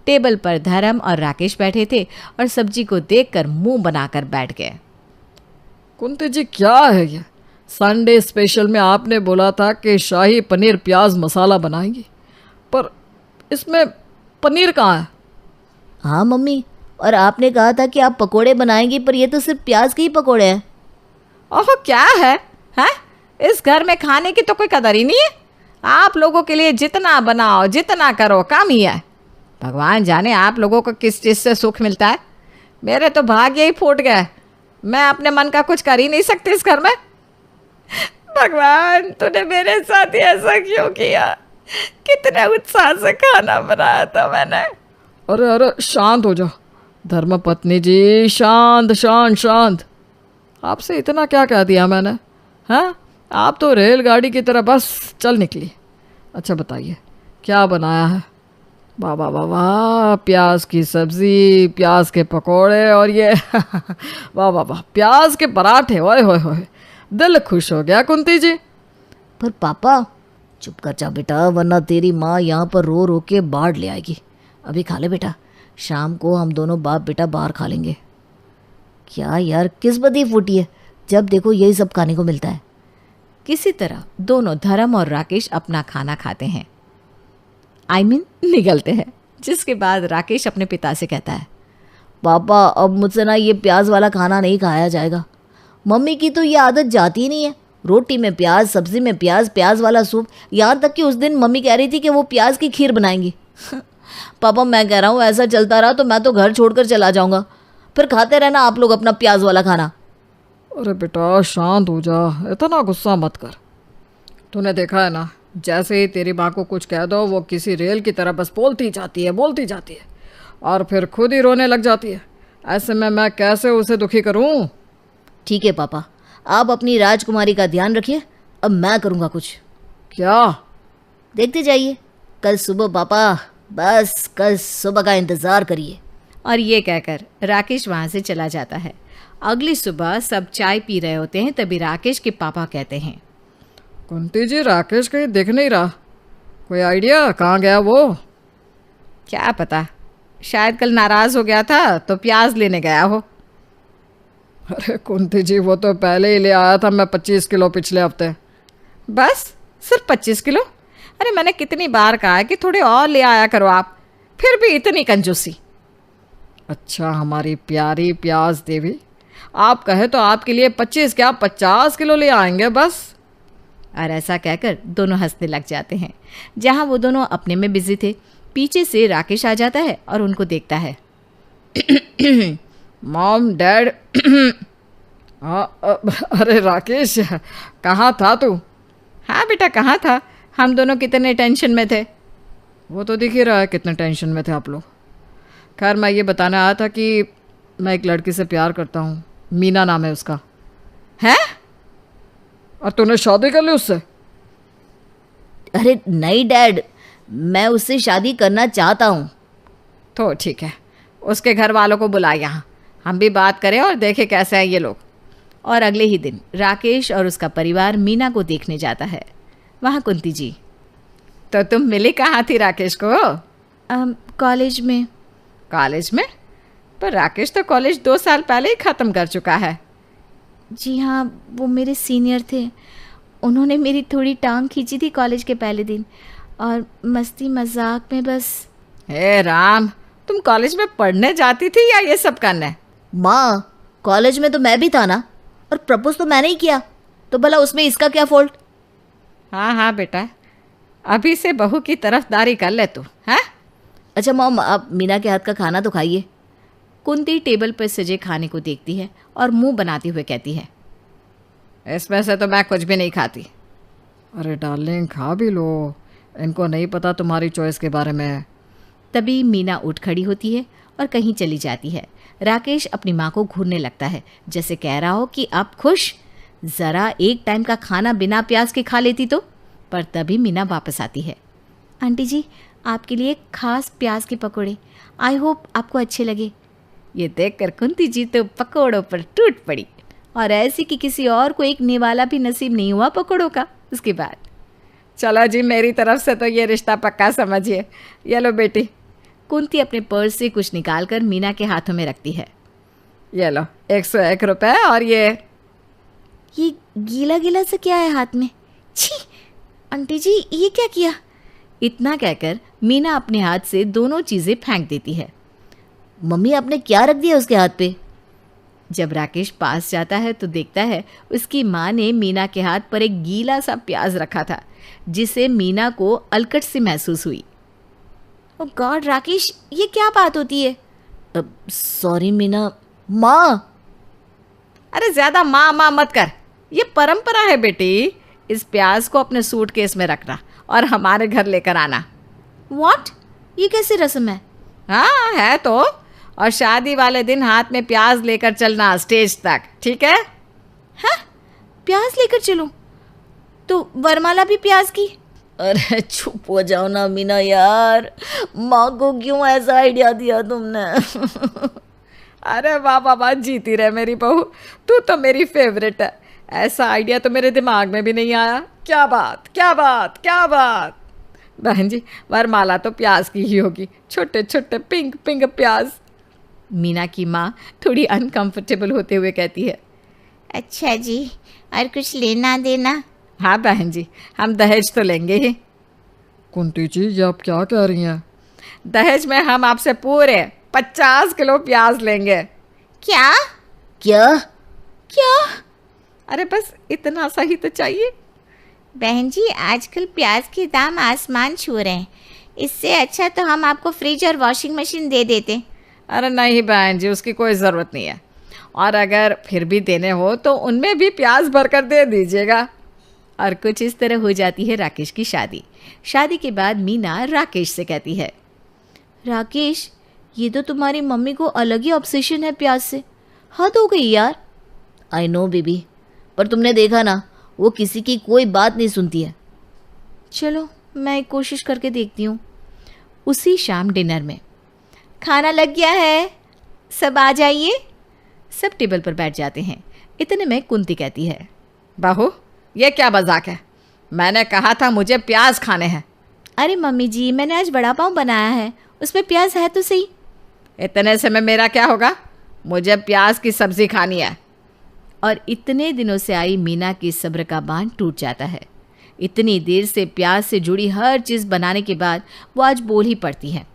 S3: टेबल पर धर्म और राकेश बैठे थे और सब्जी को देखकर मुंह बनाकर बैठ गए।
S2: कुंती जी, क्या है ये? संडे स्पेशल में आपने बोला था कि शाही पनीर प्याज मसाला बनाएंगी, पर इसमें पनीर कहाँ है?
S5: हाँ मम्मी, और आपने कहा था कि आप पकोड़े बनाएंगी, पर ये तो सिर्फ प्याज के ही पकोड़े हैं।
S2: ओह, क्या है? हैं? इस घर में खाने की तो कोई कदर ही नहीं है। आप लोगों के लिए जितना बनाओ, जितना करो, कम ही है। भगवान जाने आप लोगों को किस चीज़ से सुख मिलता है। मेरे तो भाग्य ही फूट गए। मैं अपने मन का कुछ कर ही नहीं सकती इस घर में। भगवान, तूने मेरे साथ ही ऐसा क्यों किया? कितने उत्साह से खाना बनाया था मैंने। अरे अरे, शांत हो जाओ धर्मपत्नी जी, शांत शांत शांत। आपसे इतना क्या कह दिया मैंने? हाँ, आप तो रेलगाड़ी की तरह बस चल निकली। अच्छा बताइए, क्या बनाया है? वाह वाह वाह वाह, प्याज की सब्जी, प्याज के पकोड़े और ये वाह वाह वाह, प्याज के पराठे। ओए होए होए, दिल खुश हो गया कुंती जी।
S5: पर पापा, चुप कर जा बेटा, वरना तेरी माँ यहाँ पर रो रो के बाढ़ ले आएगी। अभी खा ले बेटा, शाम को हम दोनों बाप बेटा बाहर खा लेंगे। क्या यार, किस्मत ही फूटी है, जब देखो यही सब खाने को मिलता है।
S3: किसी तरह दोनों धर्म और राकेश अपना खाना खाते हैं, निगलते हैं। जिसके बाद राकेश अपने पिता से कहता है,
S5: पापा अब मुझसे ना ये प्याज वाला खाना नहीं खाया जाएगा। मम्मी की तो ये आदत जाती ही नहीं है। रोटी में प्याज, सब्जी में प्याज, प्याज वाला सूप, यहाँ तक कि उस दिन मम्मी कह रही थी कि वो प्याज की खीर बनाएंगी। पापा मैं कह रहा हूँ ऐसा चलता रहा तो मैं तो घर छोड़कर चला जाऊँगा। फिर खाते रहना आप लोग अपना प्याज वाला खाना।
S2: अरे बेटा शांत हो जा, इतना गुस्सा मत कर। तूने देखा है ना, जैसे ही तेरी माँ को कुछ कह दो वो किसी रेल की तरह बस बोलती जाती है और फिर खुद ही रोने लग जाती है। ऐसे में मैं कैसे उसे दुखी करूँ?
S5: ठीक है पापा, आप अपनी राजकुमारी का ध्यान रखिए, अब मैं करूँगा कुछ।
S2: क्या?
S5: देखते जाइए कल सुबह पापा, बस कल सुबह का इंतज़ार करिए।
S3: और ये कहकर राकेश वहाँ से चला जाता है। अगली सुबह सब चाय पी रहे होते हैं, तभी राकेश के पापा कहते हैं,
S2: कुंती जी, राकेश कहीं दिख नहीं रहा। कोई आइडिया, कहाँ गया वो?
S3: क्या पता, शायद कल नाराज हो गया था तो प्याज लेने गया हो।
S2: अरे कुंती जी, वो तो पहले ही ले आया था मैं 25 किलो पिछले हफ्ते।
S3: बस सिर्फ 25 किलो? अरे मैंने कितनी बार कहा है कि थोड़े और ले आया करो आप, फिर भी इतनी कंजूसी।
S2: अच्छा हमारी प्यारी प्याज देवी, आप कहे तो आपके लिए 25 क्या 50 किलो ले आएंगे बस।
S3: और ऐसा कहकर दोनों हंसने लग जाते हैं। जहाँ वो दोनों अपने में बिजी थे, पीछे से राकेश आ जाता है और उनको देखता है।
S2: मॉम, डैड, अरे राकेश, कहाँ था तू?
S1: हाँ बेटा, कहाँ था? हम दोनों कितने टेंशन में थे।
S2: वो तो दिख ही रहा है कितने टेंशन में थे आप लोग। खैर मैं ये बताने आया था कि मैं एक लड़की से प्यार करता हूँ, मीना नाम है उसका।
S1: हैं?
S2: और तूने शादी कर ली उससे?
S5: अरे नहीं डैड, मैं उससे शादी करना चाहता हूँ।
S1: तो ठीक है, उसके घर वालों को बुला यहाँ, हम भी बात करें और देखें कैसे हैं ये लोग।
S3: और अगले ही दिन राकेश और उसका परिवार मीना को देखने जाता है। वहाँ कुंती जी।
S1: तो तुम मिली कहाँ थी राकेश को?
S3: कॉलेज में।
S1: कॉलेज में? पर राकेश तो कॉलेज 2 साल पहले ही ख़त्म कर चुका है।
S3: जी हाँ, वो मेरे सीनियर थे। उन्होंने मेरी थोड़ी टांग खींची थी कॉलेज के पहले दिन, और मस्ती मजाक में बस।
S1: हे राम, तुम कॉलेज में पढ़ने जाती थी या ये सब करने?
S5: माँ, कॉलेज में तो मैं भी था ना, और प्रपोज तो मैंने ही किया, तो भला उसमें इसका क्या फॉल्ट?
S1: हाँ हाँ बेटा, अभी से बहू की तरफदारी कर ले तू, हैं?
S5: अच्छा मॉम, आप मीना के हाथ का खाना तो खाइए।
S3: कुंती टेबल पर सजे खाने को देखती है और मुंह बनाते हुए कहती है,
S1: इसमें से तो मैं कुछ भी नहीं खाती।
S2: अरे डार्लिंग, खा भी लो, इनको नहीं पता तुम्हारी चॉइस के बारे में।
S3: तभी मीना उठ खड़ी होती है और कहीं चली जाती है। राकेश अपनी माँ को घूरने लगता है, जैसे कह रहा हो कि आप खुश, ज़रा एक टाइम का खाना बिना प्याज के खा लेती तो। पर तभी मीना वापस आती है। आंटी जी, आपके लिए खास प्याज के पकोड़े, आई होप आपको अच्छे लगे। ये देखकर कुंती जी तो पकोड़ों पर टूट पड़ी, और ऐसी कि किसी और को एक निवाला भी नसीब नहीं हुआ पकोड़ों का। उसके बाद
S1: चलो जी, मेरी तरफ से तो ये रिश्ता पक्का समझिए। ये लो बेटी।
S3: कुंती अपने पर्स से कुछ निकालकर मीना के हाथों में रखती है।
S1: ये लो 101 रुपये, और ये
S3: गीला गीला सा क्या है हाथ में? छी आंटी जी, ये क्या किया? इतना कहकर मीना अपने हाथ से दोनों चीज़ें फेंक देती है।
S5: मम्मी, आपने क्या रख दिया उसके हाथ पे?
S3: जब राकेश पास जाता है तो देखता है उसकी माँ ने मीना के हाथ पर एक गीला सा प्याज रखा था, जिसे मीना को अलकट सी महसूस हुई। ओह गॉड राकेश, ये क्या बात होती है?
S5: सॉरी मीना। माँ,
S1: अरे ज़्यादा माँ माँ मत कर, ये परंपरा है बेटी। इस प्याज को अपने सूटकेस में रखना और हमारे घर लेकर आना।
S3: व्हाट? ये कैसी रस्म है?
S1: हाँ है तो, और शादी वाले दिन हाथ में प्याज लेकर चलना स्टेज तक, ठीक है?
S3: हाँ, प्याज लेकर चलूं? तो वरमाला भी प्याज की?
S5: अरे चुप हो जाओ ना मीना यार, माँ को क्यों ऐसा आइडिया दिया तुमने?
S1: अरे वाह वाह वाह, जीती रहे मेरी बहू, तू तो मेरी फेवरेट है। ऐसा आइडिया तो मेरे दिमाग में भी नहीं आया। क्या बात क्या बात क्या बात। बहन जी, वरमाला तो प्याज की ही होगी, छोटे छोटे पिंक पिंक प्याज।
S3: मीना की माँ थोड़ी अनकंफर्टेबल होते हुए कहती है।
S4: अच्छा जी, और कुछ लेना देना?
S1: हाँ बहन जी, हम दहेज तो लेंगे ही।
S2: कुंती जी, ये आप क्या कह रही हैं?
S1: दहेज में हम आपसे पूरे 50 किलो प्याज लेंगे।
S4: क्या?
S5: क्या?
S4: क्या?
S1: अरे बस इतना सा ही तो चाहिए।
S4: बहन जी, आजकल प्याज के दाम आसमान छू रहे हैं, इससे अच्छा तो हम आपको फ्रिज और वॉशिंग मशीन दे देते।
S1: अरे नहीं बहन जी, उसकी कोई ज़रूरत नहीं है, और अगर फिर भी देने हो तो उनमें भी प्याज भरकर दे दीजिएगा।
S3: और कुछ इस तरह हो जाती है राकेश की शादी। शादी के बाद मीना राकेश से कहती है, राकेश, ये तो तुम्हारी मम्मी को अलग ही ऑब्सेशन है प्याज से, हद हो गई यार।
S5: आई नो बेबी, पर तुमने देखा ना, वो किसी की कोई बात नहीं सुनती है।
S3: चलो मैं एक कोशिश करके देखती हूँ। उसी शाम डिनर में, खाना लग गया है, सब आ जाइए। सब टेबल पर बैठ जाते हैं। इतने में कुंती कहती है,
S1: बहू ये क्या मजाक है, मैंने कहा था मुझे प्याज खाने हैं।
S3: अरे मम्मी जी, मैंने आज वड़ा पाव बनाया है, उसमें प्याज है तो सही।
S1: इतने से में मेरा क्या होगा, मुझे प्याज की सब्जी खानी है।
S3: और इतने दिनों से आई मीना की सब्र का बांध टूट जाता है। इतनी देर से प्याज से जुड़ी हर चीज़ बनाने के बाद वो आज बोल ही पड़ती है।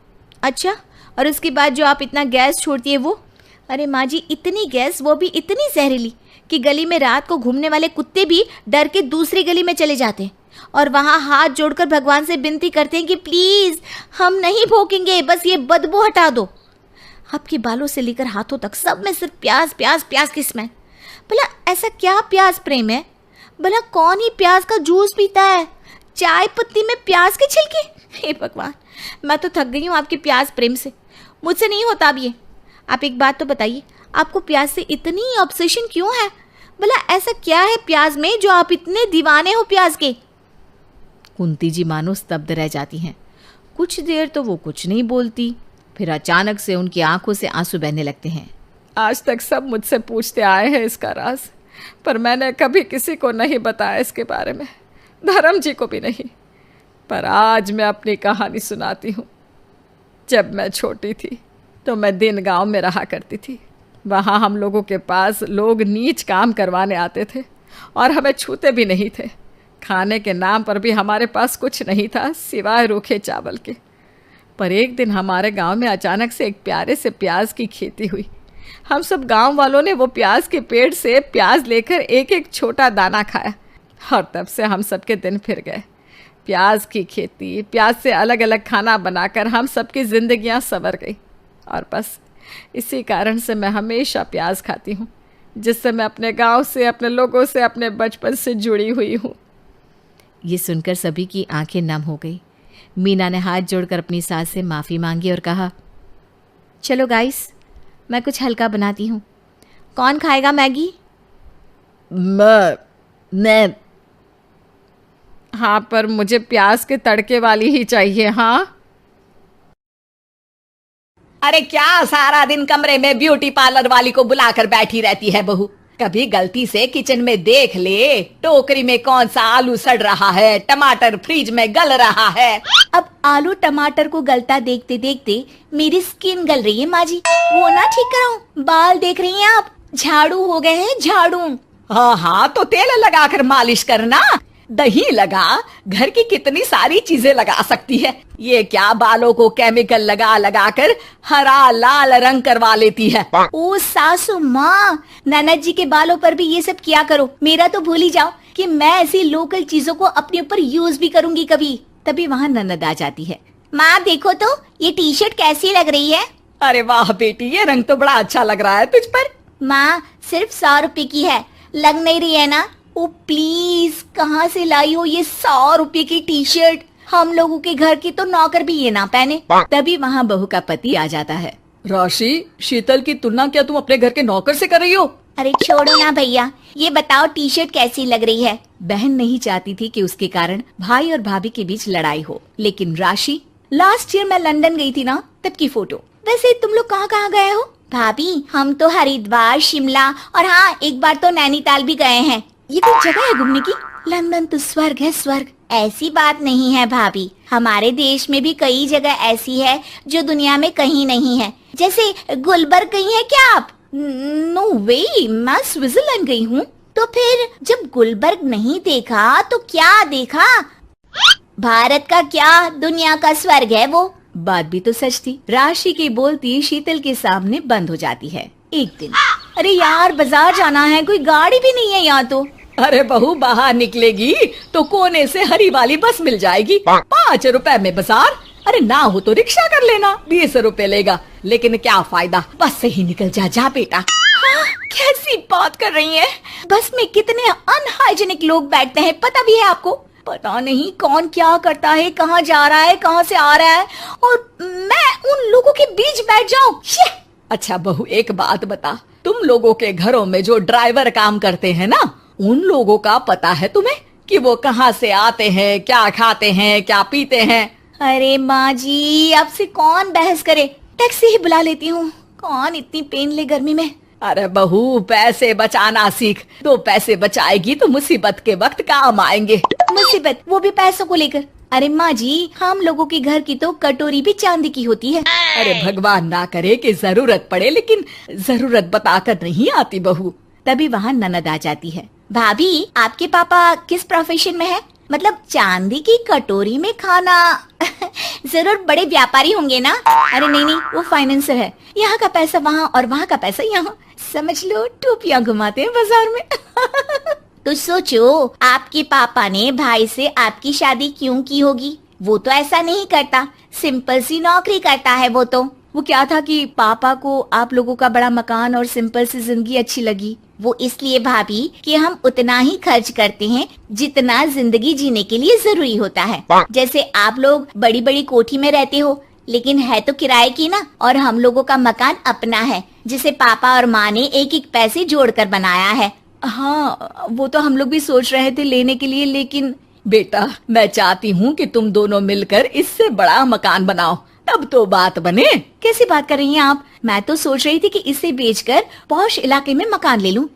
S3: अच्छा, और उसके बाद जो आप इतना गैस छोड़ती है वो? अरे माँ जी, इतनी गैस, वो भी इतनी जहरीली कि गली में रात को घूमने वाले कुत्ते भी डर के दूसरी गली में चले जाते हैं और वहाँ हाथ जोड़कर भगवान से विनती करते हैं कि प्लीज़ हम नहीं भोंकेंगे, बस ये बदबू हटा दो। आपके बालों से लेकर हाथों तक सब में सिर्फ प्याज प्याज प्याज की स्मेल।
S4: भला ऐसा क्या प्याज प्रेम है? भला कौन ही प्याज का जूस पीता है? चाय पत्ती में प्याज के छिलके? हे भगवान, मैं तो थक गई हूँ आपके प्याज प्रेम से। मुझसे नहीं होता अब ये। आप एक बात तो बताइए, आपको प्याज से इतनी ऑब्सेशन क्यों है? भला ऐसा क्या है प्याज में जो आप इतने दीवाने हो प्याज के?
S3: कुंती जी मानो स्तब्ध रह जाती हैं। कुछ देर तो वो कुछ नहीं बोलती, फिर अचानक से उनकी आंखों से आंसू बहने लगते हैं।
S2: आज तक सब मुझसे पूछते आए हैं इसका राज, पर मैंने कभी किसी को नहीं बताया इसके बारे में, धर्म जी को भी नहीं। पर आज मैं अपनी कहानी सुनाती हूँ। जब मैं छोटी थी तो मैं दिन गांव में रहा करती थी। वहाँ हम लोगों के पास लोग नीच काम करवाने आते थे और हमें छूते भी नहीं थे। खाने के नाम पर भी हमारे पास कुछ नहीं था सिवाय रूखे चावल के। पर एक दिन हमारे गांव में अचानक से एक प्यारे से प्याज की खेती हुई। हम सब गांव वालों ने वो प्याज के पेड़ से प्याज लेकर एक एक छोटा दाना खाया और तब से हम सबके दिन फिर गए। प्याज की खेती, प्याज से अलग अलग खाना बनाकर हम सबकी जिंदगियां संवर गई। और बस इसी कारण से मैं हमेशा प्याज खाती हूँ, जिससे मैं अपने गांव से, अपने लोगों से, अपने बचपन से जुड़ी हुई हूँ।
S3: ये सुनकर सभी की आंखें नम हो गई। मीना ने हाथ जोड़कर अपनी सास से माफ़ी मांगी और कहा, चलो गाइस, मैं कुछ हल्का बनाती हूँ। कौन खाएगा मैगी?
S5: मैं
S2: हाँ, पर मुझे प्याज के तड़के वाली ही चाहिए। हाँ।
S6: अरे क्या सारा दिन कमरे में ब्यूटी पार्लर वाली को बुलाकर बैठी रहती है बहू? कभी गलती से किचन में देख ले, टोकरी में कौन सा आलू सड़ रहा है, टमाटर फ्रिज में गल रहा है।
S4: अब आलू टमाटर को गलता देखते देखते मेरी स्किन गल रही है माँ जी। वो ना ठीक कराऊं? बाल देख रही हैं आप, झाड़ू हो गए हैं, झाड़ू।
S6: हाँ हाँ, तो तेल लगाकर मालिश करना, दही लगा, घर की कितनी सारी चीजें लगा सकती है। ये क्या बालों को केमिकल लगा लगा कर हरा लाल रंग करवा लेती है।
S4: ओ सासू माँ, ननद जी के बालों पर भी ये सब किया करो। मेरा तो भूल ही जाओ कि मैं ऐसी लोकल चीजों को अपने ऊपर यूज भी करूंगी कभी।
S3: तभी वहां ननद आ जाती है।
S4: माँ देखो तो ये टी शर्ट कैसी लग रही है?
S6: अरे वाह बेटी, ये रंग तो बड़ा अच्छा लग रहा है तुझ पर।
S4: माँ सिर्फ 100 रुपए की है, लग नहीं रही है ना? ओ प्लीज, कहाँ से लाई हो ये 100 रुपए की टी शर्ट? हम लोगों के घर की तो नौकर भी ये ना पहने।
S3: तभी वहां बहू का पति आ जाता है।
S6: राशि, शीतल की तुलना क्या तुम अपने घर के नौकर से कर रही हो?
S4: अरे छोड़ो ना भैया, ये बताओ टी शर्ट कैसी लग रही है?
S3: बहन नहीं चाहती थी कि उसके कारण भाई और भाभी के बीच लड़ाई हो, लेकिन राशि, लास्ट ईयर मैं लंदन गई थी ना, तब की फोटो।
S4: वैसे तुम लोग कहाँ कहाँ गए हो? भाभी हम तो हरिद्वार, शिमला और हाँ एक बार तो नैनीताल भी गए हैं।
S3: ये कोई जगह है घूमने की? लंदन तो स्वर्ग है, स्वर्ग।
S4: ऐसी बात नहीं है भाभी, हमारे देश में भी कई जगह ऐसी है जो दुनिया में कहीं नहीं है। जैसे गुलबर्ग गई है क्या आप?
S3: नो वे, मैं स्विट्जरलैंड गई हूँ।
S4: तो फिर जब गुलबर्ग नहीं देखा तो क्या देखा? भारत का क्या, दुनिया का स्वर्ग है वो।
S3: बात भी तो सच थी। राशि की बोलती शीतल के सामने बंद हो जाती है। एक दिन, अरे यार बाजार जाना है, कोई गाड़ी भी नहीं है यहाँ तो।
S6: अरे बहू, बाहर निकलेगी तो कोने से हरी वाली बस मिल जाएगी। 5 रुपए में बाजार। अरे ना हो तो रिक्शा कर लेना, 20 रुपए लेगा। लेकिन क्या फायदा, बस से ही निकल जा बेटा।
S4: हाँ, कैसी बात कर रही हैं? बस में कितने अनहाइजेनिक लोग बैठते हैं, पता भी है आपको? पता नहीं कौन क्या करता है, कहाँ जा रहा है, कहाँ से आ रहा है, और मैं उन लोगों के बीच बैठ जाऊं।
S6: अच्छा बहू, एक बात बता, तुम लोगों के घरों में जो ड्राइवर काम करते हैं ना, उन लोगों का पता है तुम्हें कि वो कहाँ से आते हैं, क्या खाते हैं, क्या पीते हैं?
S4: अरे माँ जी, आपसे कौन बहस करे, टैक्सी ही बुला लेती हूँ। कौन इतनी पेन ले गर्मी में।
S6: अरे बहू, पैसे बचाना सीख। 2 पैसे बचाएगी तो मुसीबत के वक्त काम आएंगे।
S4: मुसीबत, वो भी पैसों को लेकर? अरे माँ जी, हम लोगों के घर की तो कटोरी भी चांदी की होती है।
S6: अरे भगवान ना करे कि जरूरत पड़े, लेकिन जरूरत बताकर नहीं आती बहू।
S3: तभी वहाँ ननद आ जाती है।
S4: भाभी, आपके पापा किस प्रोफेशन में है? मतलब चांदी की कटोरी में खाना जरूर बड़े व्यापारी होंगे ना?
S3: अरे नहीं, वो फाइनेंसर है। यहाँ का पैसा वहाँ और वहाँ का पैसा यहाँ, समझ लो टोपियाँ घुमाते हैं बाजार में।
S4: तो सोचो, आपके पापा ने भाई से आपकी शादी क्यों की होगी? वो तो ऐसा नहीं करता, सिंपल सी नौकरी करता है वो तो।
S1: वो क्या था कि पापा को आप लोगों का बड़ा मकान और सिंपल सी जिंदगी अच्छी लगी।
S4: वो इसलिए भाभी कि हम उतना ही खर्च करते हैं जितना जिंदगी जीने के लिए जरूरी होता है। जैसे आप लोग बड़ी बड़ी कोठी में रहते हो, लेकिन है तो किराए की ना, और हम लोगों का मकान अपना है जिसे पापा और माँ ने एक एक पैसे जोड़कर बनाया है।
S1: हाँ, वो तो हम लोग भी सोच रहे थे लेने के लिए, लेकिन
S6: बेटा, मैं चाहती हूँ कि तुम दोनों मिलकर इससे बड़ा मकान बनाओ, तब तो बात बने।
S1: कैसी बात कर रही हैं आप? मैं तो सोच रही थी कि इसे बेचकर पॉश इलाके में मकान ले लूं।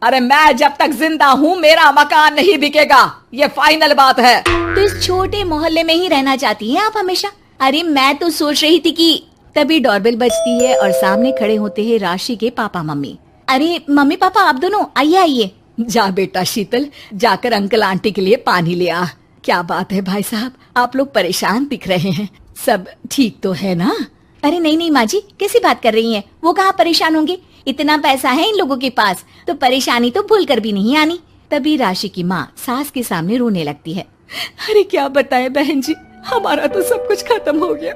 S6: अरे मैं जब तक जिंदा हूँ मेरा मकान नहीं बिकेगा, ये फाइनल बात है।
S1: तो इस छोटे मोहल्ले में ही रहना चाहती हैं आप हमेशा? अरे मैं तो सोच रही थी कि तभी डोरबेल बजती है और सामने खड़े होते हैं राशि के पापा मम्मी। अरे मम्मी पापा, आप दोनों आइए आइए।
S6: जा बेटा शीतल, जाकर अंकल आंटी के लिए पानी ले आ। क्या बात है भाई साहब, आप लोग परेशान दिख रहे हैं, सब ठीक तो है ना?
S1: अरे नहीं नहीं माँ जी, कैसी बात कर रही हैं? वो कहाँ परेशान होंगे, इतना पैसा है इन लोगों के पास, तो परेशानी तो भूल कर भी नहीं आनी। तभी राशि की माँ सास के सामने रोने लगती है।
S6: अरे क्या बताएं बहन जी, हमारा तो सब कुछ खत्म हो गया।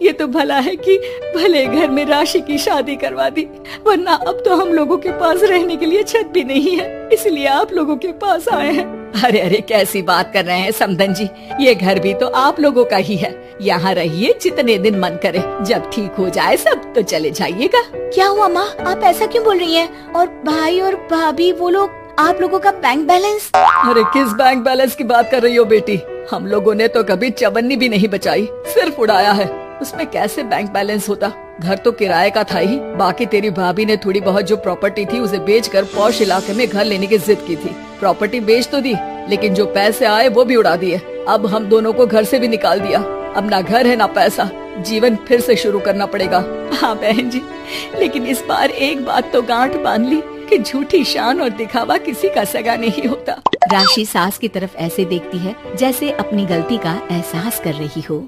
S6: ये तो भला है कि भले घर में राशि की शादी करवा दी, वरना अब तो हम लोगों के पास रहने के लिए छत भी नहीं है, इसलिए आप लोगों के पास आए हैं। अरे अरे कैसी बात कर रहे हैं समधन जी, ये घर भी तो आप लोगों का ही है, यहाँ रहिए जितने दिन मन करे, जब ठीक हो जाए सब तो चले जाइएगा।
S1: क्या हुआ माँ, आप ऐसा क्यों बोल रही हैं? और भाई और भाभी वो लोग, आप लोगों का बैंक बैलेंस?
S6: अरे किस बैंक बैलेंस की बात कर रही हो बेटी? हम लोगों ने तो कभी चवन्नी भी नहीं बचाई, सिर्फ उड़ाया है। उसमें कैसे बैंक बैलेंस होता? घर तो किराए का था ही, बाकी तेरी भाभी ने थोड़ी बहुत जो प्रॉपर्टी थी उसे बेचकर पॉश इलाके में घर लेने की जिद की थी। प्रॉपर्टी बेच तो दी, लेकिन जो पैसे आए वो भी उड़ा दिए। अब हम दोनों को घर से भी निकाल दिया। अब ना घर है ना पैसा, जीवन फिर से शुरू करना पड़ेगा। हाँ बहन जी, लेकिन इस बार एक बात तो गांठ बांध ली कि झूठी शान और दिखावा किसी का सगा नहीं होता।
S1: राशि सास की तरफ ऐसे देखती है जैसे अपनी गलती का एहसास कर रही हो।